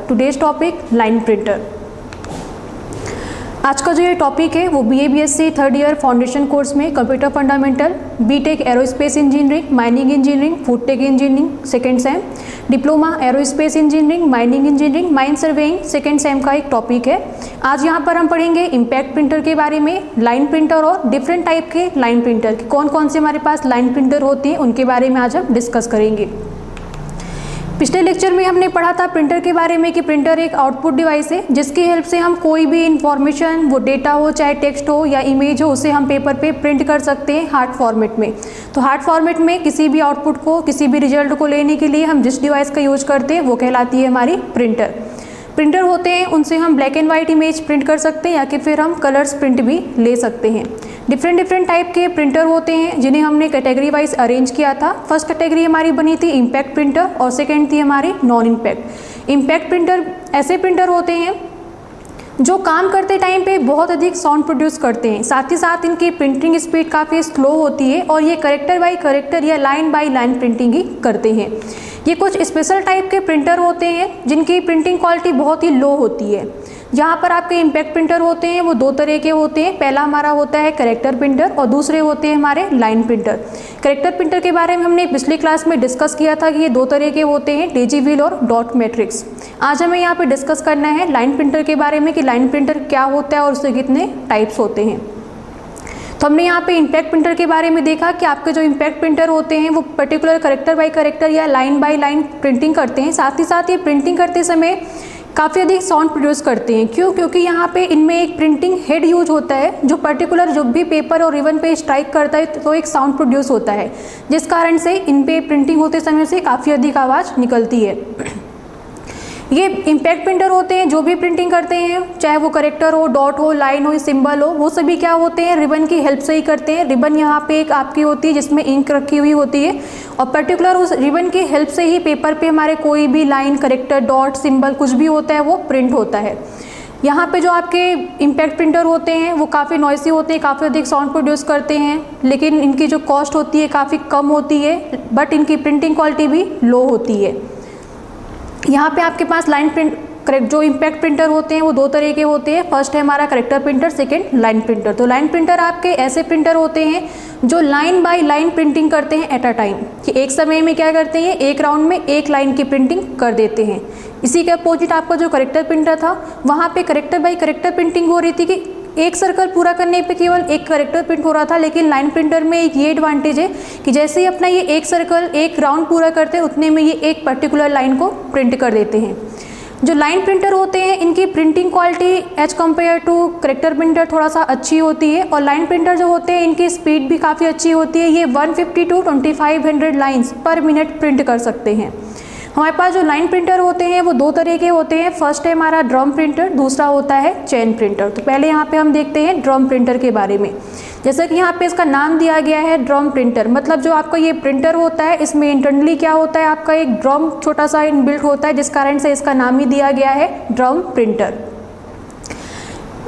Today's topic line printer. आज का जो ये टॉपिक है वो BA BSc third year foundation course में computer fundamental, BTech aerospace engineering, mining engineering, food tech engineering second sem, diploma aerospace engineering, mining engineering, mine surveying second sem का एक topic है। आज यहाँ पर हम पढ़ेंगे इम्पैक्ट प्रिंटर के बारे में, लाइन प्रिंटर और डिफरेंट टाइप के लाइन प्रिंटर, कौन कौन से हमारे पास लाइन प्रिंटर होती हैं उनके बारे में आज हम डिस्कस करेंगे। पिछले लेक्चर में हमने पढ़ा था प्रिंटर के बारे में कि प्रिंटर एक आउटपुट डिवाइस है जिसकी हेल्प से हम कोई भी इंफॉर्मेशन, वो डेटा हो चाहे टेक्स्ट हो या इमेज हो, उसे हम पेपर पे प्रिंट कर सकते हैं हार्ड फॉर्मेट में। तो हार्ड फॉर्मेट में किसी भी आउटपुट को, किसी भी रिजल्ट को लेने के लिए हम जिस डिवाइस का यूज करते हैं वो कहलाती है हमारी प्रिंटर। प्रिंटर होते हैं उनसे हम black and white image print कर सकते हैं या कि फिर हम कलर्स प्रिंट भी ले सकते हैं। डिफरेंट टाइप के प्रिंटर होते हैं जिन्हें हमने कैटेगरी वाइज अरेंज किया था। फर्स्ट कैटेगरी हमारी बनी थी इम्पैक्ट प्रिंटर और सेकेंड थी हमारी नॉन इम्पैक्ट। इम्पैक्ट प्रिंटर ऐसे प्रिंटर होते हैं जो काम करते टाइम पे बहुत अधिक साउंड प्रोड्यूस करते हैं, साथ ही साथ इनकी प्रिंटिंग स्पीड काफ़ी स्लो होती है और ये करेक्टर बाय करेक्टर या लाइन बाय लाइन प्रिंटिंग ही करते हैं। ये कुछ स्पेशल टाइप के प्रिंटर होते हैं जिनकी प्रिंटिंग क्वालिटी बहुत ही लो होती है। यहाँ पर आपके इम्पैक्ट प्रिंटर होते हैं वो दो तरह के होते हैं। पहला हमारा होता है करेक्टर प्रिंटर और दूसरे होते हैं हमारे लाइन प्रिंटर। करेक्टर प्रिंटर के बारे में हमने पिछली क्लास में डिस्कस किया था कि ये दो तरह के होते हैं, डेजी व्हील और डॉट मैट्रिक्स। आज हमें यहाँ पे डिस्कस करना है लाइन प्रिंटर के बारे में कि लाइन प्रिंटर क्या होता है और उसके कितने टाइप्स होते हैं। तो हमने यहाँ पे इम्पैक्ट प्रिंटर के बारे में देखा कि आपके जो इम्पैक्ट प्रिंटर होते हैं वो पर्टिकुलर करेक्टर बाय करेक्टर या लाइन बाय लाइन प्रिंटिंग करते हैं। साथ ही साथ ये प्रिंटिंग करते समय काफ़ी अधिक साउंड प्रोड्यूस करते हैं। क्यों? क्योंकि यहाँ पे इनमें एक प्रिंटिंग हेड यूज होता है जो पर्टिकुलर जो भी पेपर और रिबन पे स्ट्राइक करता है तो एक साउंड प्रोड्यूस होता है, जिस कारण से इन पे प्रिंटिंग होते समय से काफ़ी अधिक आवाज़ निकलती है। ये इम्पैक्ट प्रिंटर होते हैं जो भी प्रिंटिंग करते हैं, चाहे वो करेक्टर हो, डॉट हो, लाइन हो, सिंबल हो, वो सभी क्या होते हैं रिबन की हेल्प से ही करते हैं। रिबन यहाँ पे एक आपकी होती है जिसमें इंक रखी हुई होती है और पर्टिकुलर उस रिबन की हेल्प से ही पेपर पे हमारे कोई भी लाइन, करेक्टर, डॉट, सिंबल कुछ भी होता है वो प्रिंट होता है। यहाँ पे जो आपके इम्पैक्ट प्रिंटर होते हैं वो काफ़ी नॉइसी होते हैं, काफ़ी अधिक साउंड प्रोड्यूस करते हैं, लेकिन इनकी जो कॉस्ट होती है काफ़ी कम होती है, बट इनकी प्रिंटिंग क्वालिटी भी लो होती है। यहाँ पे आपके पास लाइन प्रिंट करेक्ट जो इम्पैक्ट प्रिंटर होते हैं वो दो तरह के होते हैं। फर्स्ट है हमारा character printer, second line printer. तो लाइन प्रिंटर आपके ऐसे प्रिंटर होते हैं जो लाइन बाय लाइन प्रिंटिंग करते हैं एट अ टाइम, कि एक समय में क्या करते हैं, एक राउंड में एक लाइन की प्रिंटिंग कर देते हैं। इसी के अपोजिट आपका जो करेक्टर प्रिंटर था वहाँ पे करेक्टर बाय करेक्टर प्रिंटिंग हो रही थी कि एक सर्कल पूरा करने पे केवल एक करेक्टर प्रिंट हो रहा था। लेकिन लाइन प्रिंटर में एक ये एडवांटेज है कि जैसे ही अपना ये एक सर्कल, एक राउंड पूरा करते हैं उतने में ये एक पर्टिकुलर लाइन को प्रिंट कर देते हैं। जो लाइन प्रिंटर होते हैं इनकी printing quality as compare to character printer थोड़ा सा अच्छी होती है और लाइन प्रिंटर जो होते हैं इनकी स्पीड भी काफ़ी अच्छी होती है। ये 150 to 2500 लाइन्स पर मिनट प्रिंट कर सकते हैं। हमारे पास जो लाइन प्रिंटर होते हैं वो दो तरह के होते हैं। फर्स्ट है हमारा ड्रम प्रिंटर, दूसरा होता है चेन प्रिंटर। तो पहले यहाँ पे हम देखते हैं ड्रम प्रिंटर के बारे में। जैसा कि यहाँ पे इसका नाम दिया गया है ड्रम प्रिंटर, मतलब जो आपका ये प्रिंटर होता है इसमें इंटरनली क्या होता है, आपका एक ड्रम छोटा सा इनबिल्ट होता है, जिस कारण से इसका नाम ही दिया गया है ड्रम प्रिंटर।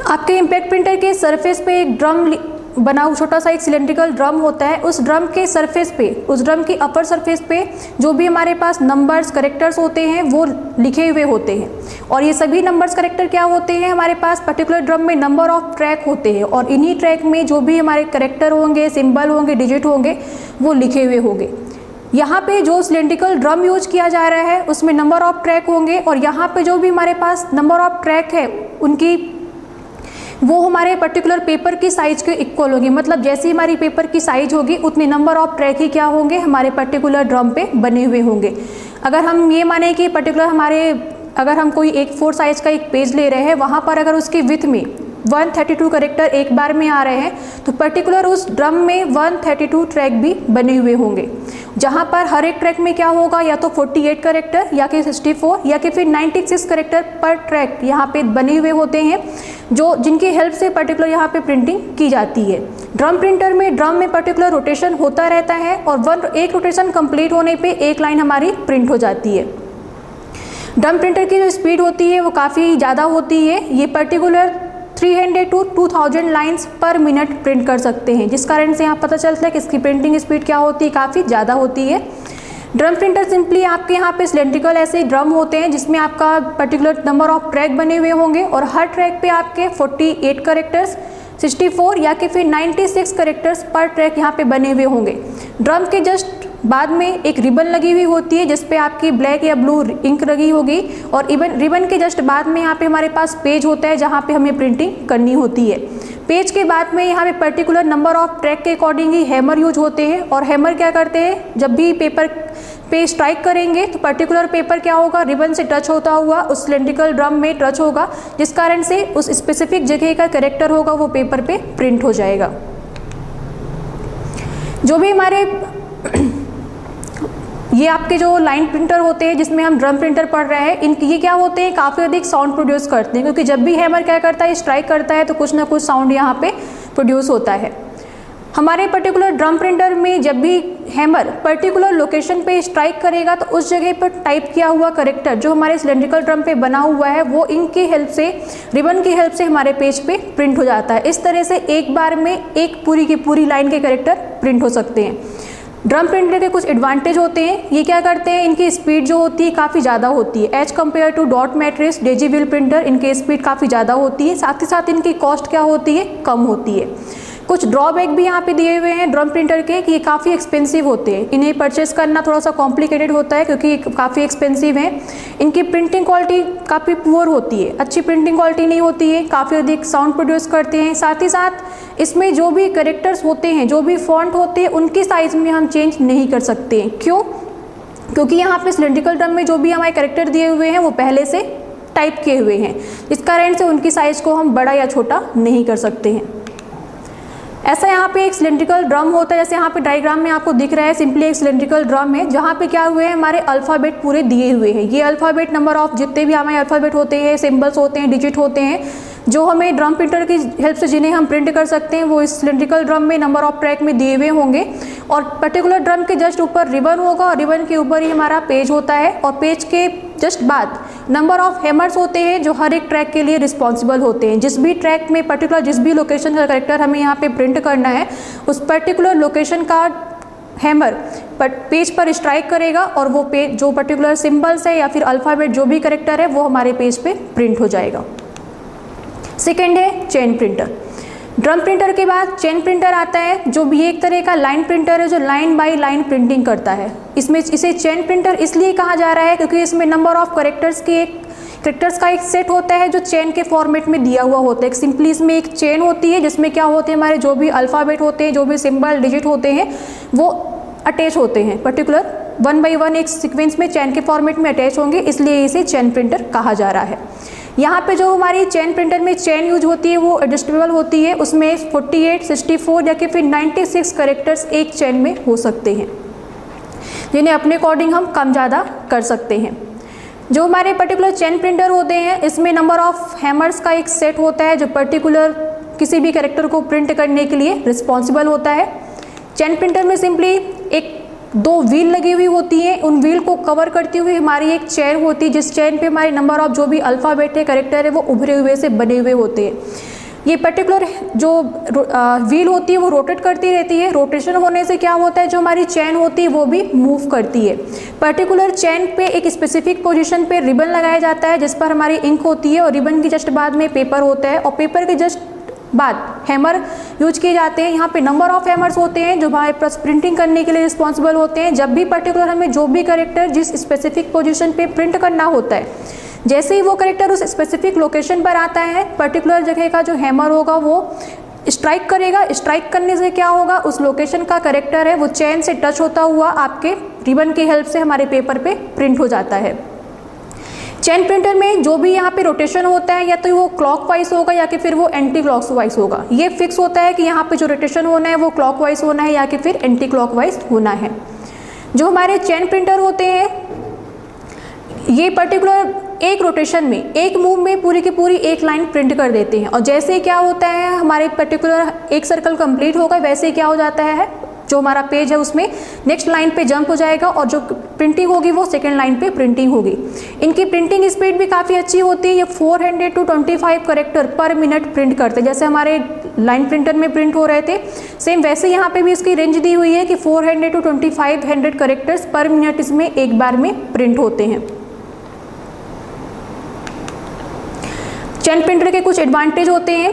आपके इम्पैक्ट प्रिंटर के सरफेस पे एक ड्रम बना हुआ छोटा सा एक सिलेंड्रिकल ड्रम होता है। उस ड्रम के सरफेस पे, उस ड्रम की अपर सरफेस पे जो भी हमारे पास नंबर्स, करेक्टर्स होते हैं वो लिखे हुए होते हैं। और ये सभी नंबर्स, करेक्टर क्या होते हैं, हमारे पास पर्टिकुलर ड्रम में नंबर ऑफ ट्रैक होते हैं और इन्हीं ट्रैक में जो भी हमारे करेक्टर होंगे, सिंबल होंगे, डिजिट होंगे वो लिखे हुए होंगे। यहाँ पे जो सिलेंड्रिकल ड्रम यूज किया जा रहा है उसमें नंबर ऑफ ट्रैक होंगे और यहाँ पे जो भी हमारे पास नंबर ऑफ ट्रैक है उनकी वो हमारे पर्टिकुलर पेपर की साइज के इक्वल होगी। मतलब जैसी हमारी पेपर की साइज होगी उतने नंबर ऑफ ट्रैक ही क्या होंगे, हमारे पर्टिकुलर ड्रम पे बने हुए होंगे। अगर हम ये माने कि पर्टिकुलर अगर हम कोई A4 साइज का एक पेज ले रहे हैं, वहाँ पर अगर उसकी विड्थ में 132 करेक्टर एक बार में आ रहे हैं तो पर्टिकुलर उस ड्रम में 132 ट्रैक भी बने हुए होंगे, जहाँ पर हर एक ट्रैक में क्या होगा, या तो 48 करेक्टर या कि 64 या कि फिर 96 करेक्टर पर ट्रैक यहाँ पे बने हुए होते हैं, जो जिनकी हेल्प से पर्टिकुलर यहाँ पे प्रिंटिंग की जाती है। ड्रम प्रिंटर में ड्रम में पर्टिकुलर रोटेशन होता रहता है और एक रोटेशन कंप्लीट होने पे एक लाइन हमारी प्रिंट हो जाती है। ड्रम प्रिंटर की जो स्पीड होती है वो काफ़ी ज़्यादा होती है। ये पर्टिकुलर 300 to 2000 लाइन्स पर मिनट प्रिंट कर सकते हैं, जिस कारण से यहाँ पता चलता है कि इसकी प्रिंटिंग स्पीड क्या होती है, काफ़ी ज़्यादा होती है। ड्रम प्रिंटर सिंपली आपके यहाँ पे सिलेंड्रिकल ऐसे ड्रम होते हैं जिसमें आपका पर्टिकुलर नंबर ऑफ ट्रैक बने हुए होंगे और हर ट्रैक पे आपके 48 कैरेक्टर्स, 64 या कि फिर 96 कैरेक्टर्स पर ट्रैक यहाँ पे बने हुए होंगे। ड्रम के जस्ट बाद में एक रिबन लगी हुई होती है जिस पे आपकी ब्लैक या ब्लू इंक लगी होगी और रिबन के जस्ट बाद में यहाँ पे हमारे पास पेज होता है जहाँ पे हमें प्रिंटिंग करनी होती है। पेज के बाद में यहाँ पे पर्टिकुलर नंबर ऑफ ट्रैक के अकॉर्डिंग ही हैमर यूज होते हैं और हैमर क्या करते हैं, जब भी पेपर पे स्ट्राइक करेंगे तो पर्टिकुलर पेपर क्या होगा, रिबन से टच होता हुआ उस सिलेंड्रिकल ड्रम में टच होगा, जिस कारण से उस स्पेसिफिक जगह का कैरेक्टर होगा वो पेपर पे प्रिंट हो जाएगा। जो भी हमारे ये आपके जो लाइन प्रिंटर होते हैं जिसमें हम ड्रम प्रिंटर पढ़ रहे हैं, ये क्या होते हैं, काफ़ी अधिक साउंड प्रोड्यूस करते हैं, क्योंकि जब भी हैमर क्या करता है, स्ट्राइक करता है तो कुछ ना कुछ साउंड यहाँ पे प्रोड्यूस होता है। हमारे पर्टिकुलर ड्रम प्रिंटर में जब भी हैमर पर्टिकुलर लोकेशन पे स्ट्राइक करेगा तो उस जगह पर टाइप किया हुआ कैरेक्टर जो हमारे सिलेंड्रिकल ड्रम पे बना हुआ है वो इंक की हेल्प से, रिबन की हेल्प से हमारे पेज पे प्रिंट हो जाता है। इस तरह से एक बार में एक पूरी की पूरी लाइन के कैरेक्टर प्रिंट हो सकते हैं। ड्रम प्रिंटर के कुछ एडवांटेज होते हैं, ये क्या करते हैं, इनकी स्पीड जो होती है काफ़ी ज़्यादा होती है as compare to dot matrix, daisy wheel printer, इनकी स्पीड काफ़ी ज़्यादा होती है, साथ ही साथ इनकी कॉस्ट क्या होती है, कम होती है। कुछ ड्रॉबैक भी यहाँ पे दिए हुए हैं ड्रम प्रिंटर के कि ये काफ़ी एक्सपेंसिव होते हैं, इन्हें परचेस करना थोड़ा सा कॉम्प्लिकेटेड होता है क्योंकि काफ़ी एक्सपेंसिव है। इनकी प्रिंटिंग क्वालिटी काफ़ी पुअर होती है, अच्छी प्रिंटिंग क्वालिटी नहीं होती है, काफ़ी अधिक साउंड प्रोड्यूस करते हैं। साथ ही साथ इसमें जो भी कैरेक्टर्स होते हैं, जो भी फॉन्ट होते हैं, उनकी साइज़ में हम चेंज नहीं कर सकते हैं। क्यों? क्योंकि यहाँ पे सिलेंड्रिकल ड्रम में जो भी हमारे कैरेक्टर दिए हुए हैं वो पहले से टाइप किए हुए हैं, इस कारण से उनकी साइज़ को हम बड़ा या छोटा नहीं कर सकते हैं। ऐसा यहाँ पे एक सिलेंड्रिकल ड्रम होता है, जैसे यहाँ पे डायग्राम में आपको दिख रहा है, सिंपली एक सिलेंड्रिकल ड्रम है जहाँ पे क्या हुए हैं, हमारे अल्फ़ाबेट पूरे दिए हुए हैं। ये अल्फ़ाबेट नंबर ऑफ जितने भी हमारे अल्फ़ाबेट होते हैं, सिंबल्स होते हैं, डिजिट होते हैं, जो हमें ड्रम प्रिंटर की हेल्प से जिन्हें हम प्रिंट कर सकते हैं वो इस सिलेंड्रिकल ड्रम में नंबर ऑफ ट्रैक में दिए हुए होंगे और पर्टिकुलर ड्रम के जस्ट ऊपर रिबन होगा और रिबन के ऊपर ही हमारा पेज होता है और पेज के जस्ट बाद नंबर ऑफ हैमर्स होते हैं जो हर एक ट्रैक के लिए रिस्पॉन्सिबल होते हैं। जिस भी ट्रैक में पर्टिकुलर जिस भी लोकेशन का कैरेक्टर हमें यहाँ पे प्रिंट करना है उस पर्टिकुलर लोकेशन का हैमर पेज पर स्ट्राइक करेगा और वो पेज जो पर्टिकुलर सिंबल्स है या फिर अल्फ़ाबेट जो भी कैरेक्टर है वो हमारे पेज पे प्रिंट हो जाएगा। सेकेंड है चेन प्रिंटर। ड्रम प्रिंटर के बाद चेन प्रिंटर आता है जो भी एक तरह का लाइन प्रिंटर है जो लाइन बाय लाइन प्रिंटिंग करता है। इसमें इसे चेन प्रिंटर इसलिए कहा जा रहा है क्योंकि इसमें नंबर ऑफ कैरेक्टर्स का एक सेट होता है जो चेन के फॉर्मेट में दिया हुआ होता है। सिंपली इसमें एक चेन होती है जिसमें क्या होते हैं, हमारे जो भी अल्फ़ाबेट होते हैं, जो भी सिंबल डिजिट होते हैं वो अटैच होते हैं, पर्टिकुलर 1 by 1 एक सीक्वेंस में चेन के फॉर्मेट में अटैच होंगे, इसलिए इसे चेन प्रिंटर कहा जा रहा है। यहाँ पे जो हमारी चेन प्रिंटर में चेन यूज होती है वो एडजस्टेबल होती है, उसमें 48, 64 या कि फिर 96 कैरेक्टर्स एक चेन में हो सकते हैं जिन्हें अपने अकॉर्डिंग हम कम ज़्यादा कर सकते हैं। जो हमारे पर्टिकुलर चेन प्रिंटर होते हैं इसमें नंबर ऑफ हैमर्स का एक सेट होता है जो पर्टिकुलर किसी भी कैरेक्टर को प्रिंट करने के लिए रिस्पॉन्सिबल होता है। चेन प्रिंटर में सिंपली एक 2 व्हील लगी हुई होती है, उन व्हील को कवर करती हुई हमारी एक चेन होती है जिस चेन पे हमारे नंबर ऑफ जो भी अल्फ़ाबेट है, कैरेक्टर है वो उभरे हुए से बने हुए होते हैं। ये पर्टिकुलर जो व्हील होती है वो रोटेट करती रहती है, रोटेशन होने से क्या होता है, जो हमारी चेन होती है वो भी मूव करती है। पर्टिकुलर चेन पे एक स्पेसिफिक पोजीशन पे रिबन लगाया जाता है जिस पर हमारी इंक होती है और रिबन की जस्ट बाद में पेपर होता है और पेपर के जस्ट बाद हैमर यूज किए जाते हैं। यहाँ पे नंबर ऑफ हैमर्स होते हैं जो हमारे पास प्रिंटिंग करने के लिए रिस्पॉन्सिबल होते हैं। जब भी पर्टिकुलर हमें जो भी कैरेक्टर जिस स्पेसिफिक पोजीशन पे प्रिंट करना होता है, जैसे ही वो कैरेक्टर उस स्पेसिफिक लोकेशन पर आता है, पर्टिकुलर जगह का जो हैमर होगा वो स्ट्राइक करेगा। स्ट्राइक करने से क्या होगा, उस लोकेशन का कैरेक्टर है वो चेन से टच होता हुआ आपके रिबन की हेल्प से हमारे पेपर पे प्रिंट हो जाता है। चेन प्रिंटर में जो भी यहाँ पे रोटेशन होता है या तो वो क्लॉकवाइज होगा या कि फिर वो एंटी क्लॉकवाइज होगा। ये फिक्स होता है कि यहाँ पे जो रोटेशन होना है वो क्लॉकवाइज होना है या कि फिर एंटी क्लॉकवाइज होना है। जो हमारे चेन प्रिंटर होते हैं ये पर्टिकुलर एक रोटेशन में, एक मूव में पूरी की पूरी एक लाइन प्रिंट कर देते हैं और जैसे क्या होता है हमारे पर्टिकुलर एक सर्कल कंप्लीट होगा वैसे क्या हो जाता है, जो हमारा पेज है उसमें नेक्स्ट लाइन पे जंप हो जाएगा और जो प्रिंटिंग होगी वो सेकेंड लाइन पे प्रिंटिंग होगी। इनकी प्रिंटिंग स्पीड भी काफ़ी अच्छी होती है, ये 400 to 25 करेक्टर पर मिनट प्रिंट करते हैं। जैसे हमारे लाइन प्रिंटर में प्रिंट हो रहे थे, सेम वैसे यहाँ पे भी इसकी रेंज दी हुई है कि 400 to 2500 करेक्टर्स पर मिनट इसमें एक बार में प्रिंट होते हैं। चेन प्रिंटर के कुछ एडवांटेज होते हैं।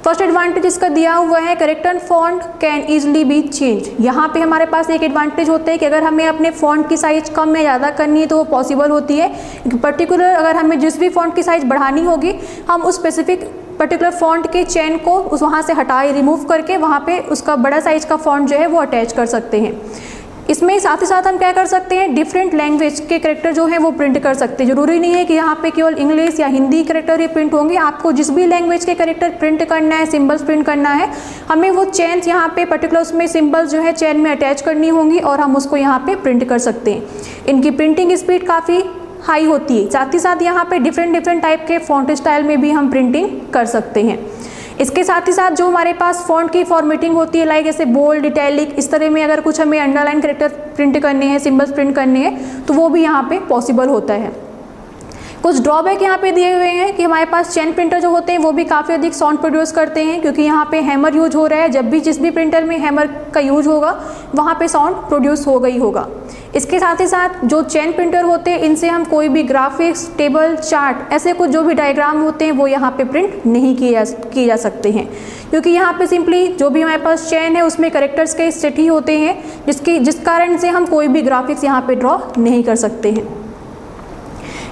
फर्स्ट एडवांटेज इसका दिया हुआ है character font can easily B change. यहाँ पे हमारे पास एक एडवांटेज होता है कि अगर हमें अपने फॉन्ट की साइज़ कम या ज़्यादा करनी है तो वो पॉसिबल होती है। पर्टिकुलर अगर हमें जिस भी फॉन्ट की साइज़ बढ़ानी होगी हम उस स्पेसिफिक पर्टिकुलर फॉन्ट के चेन को उस वहाँ से हटाए रिमूव करके वहाँ पे उसका बड़ा साइज़ का फॉन्ट जो है वो अटैच कर सकते हैं। इसमें साथ ही साथ हम क्या कर सकते हैं, डिफरेंट लैंग्वेज के करेक्टर जो है वो प्रिंट कर सकते हैं। जरूरी नहीं है कि यहाँ पे केवल इंग्लिश या हिंदी करेक्टर ही प्रिंट होंगे, आपको जिस भी लैंग्वेज के करेक्टर प्रिंट करना है, सिंबल्स प्रिंट करना है, हमें वो चेन यहाँ पे पर्टिकुलर उसमें सिंबल्स जो है चेन में अटैच करनी होंगी और हम उसको यहाँ पे प्रिंट कर सकते हैं। इनकी प्रिंटिंग स्पीड काफ़ी हाई होती है। साथ ही साथ यहाँ पे डिफरेंट टाइप के फॉन्ट स्टाइल में भी हम प्रिंटिंग कर सकते हैं। इसके साथ ही साथ जो हमारे पास फॉन्ट की फॉर्मेटिंग होती है, लाइक जैसे बोल्ड, इटैलिक, इस तरह में अगर कुछ हमें अंडरलाइन करेक्टर प्रिंट करने हैं, सिंबल्स प्रिंट करने हैं, तो वो भी यहाँ पे पॉसिबल होता है। कुछ ड्रॉबैक यहाँ पे दिए हुए हैं कि हमारे पास चेन प्रिंटर जो होते हैं वो भी काफ़ी अधिक साउंड प्रोड्यूस करते हैं, क्योंकि यहाँ पे हैमर यूज हो रहा है। जब भी जिस भी प्रिंटर में हैमर का यूज होगा वहाँ पे साउंड प्रोड्यूस होगा ही होगा। इसके साथ ही साथ जो चेन प्रिंटर होते हैं इनसे हम कोई भी ग्राफिक्स, टेबल, चार्ट, ऐसे कुछ जो भी डायग्राम होते हैं वो यहाँ पे प्रिंट नहीं किए जा सकते हैं, क्योंकि यहाँ पे सिंपली जो भी हमारे पास चेन है उसमें करेक्टर्स के सेट ही होते हैं, जिस कारण से हम कोई भी ग्राफिक्स यहाँ पे ड्रॉ नहीं कर सकते हैं।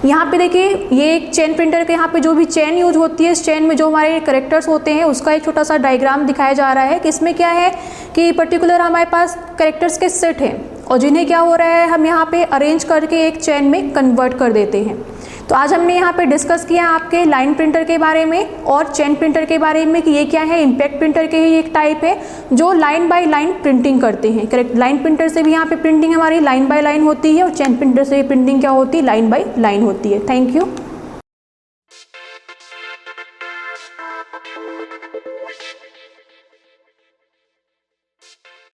यहाँ पे देखिए ये एक चेन प्रिंटर के यहाँ पे जो भी चेन यूज होती है, इस चेन में जो हमारे करेक्टर्स होते हैं उसका एक छोटा सा डायग्राम दिखाया जा रहा है कि इसमें क्या है कि पर्टिकुलर हमारे पास करेक्टर्स के सेट हैं और जिन्हें क्या हो रहा है हम यहाँ पे अरेंज करके एक चेन में कन्वर्ट कर देते हैं। तो आज हमने यहाँ पे डिस्कस किया आपके लाइन प्रिंटर के बारे में और चेन प्रिंटर के बारे में कि ये क्या है, इम्पैक्ट प्रिंटर के ही एक टाइप है जो लाइन बाय लाइन प्रिंटिंग करते हैं। करेक्ट, लाइन प्रिंटर से भी यहाँ पे प्रिंटिंग हमारी लाइन बाय लाइन होती है और चेन प्रिंटर से भी प्रिंटिंग क्या होती है, लाइन बाय लाइन होती है। Thank you.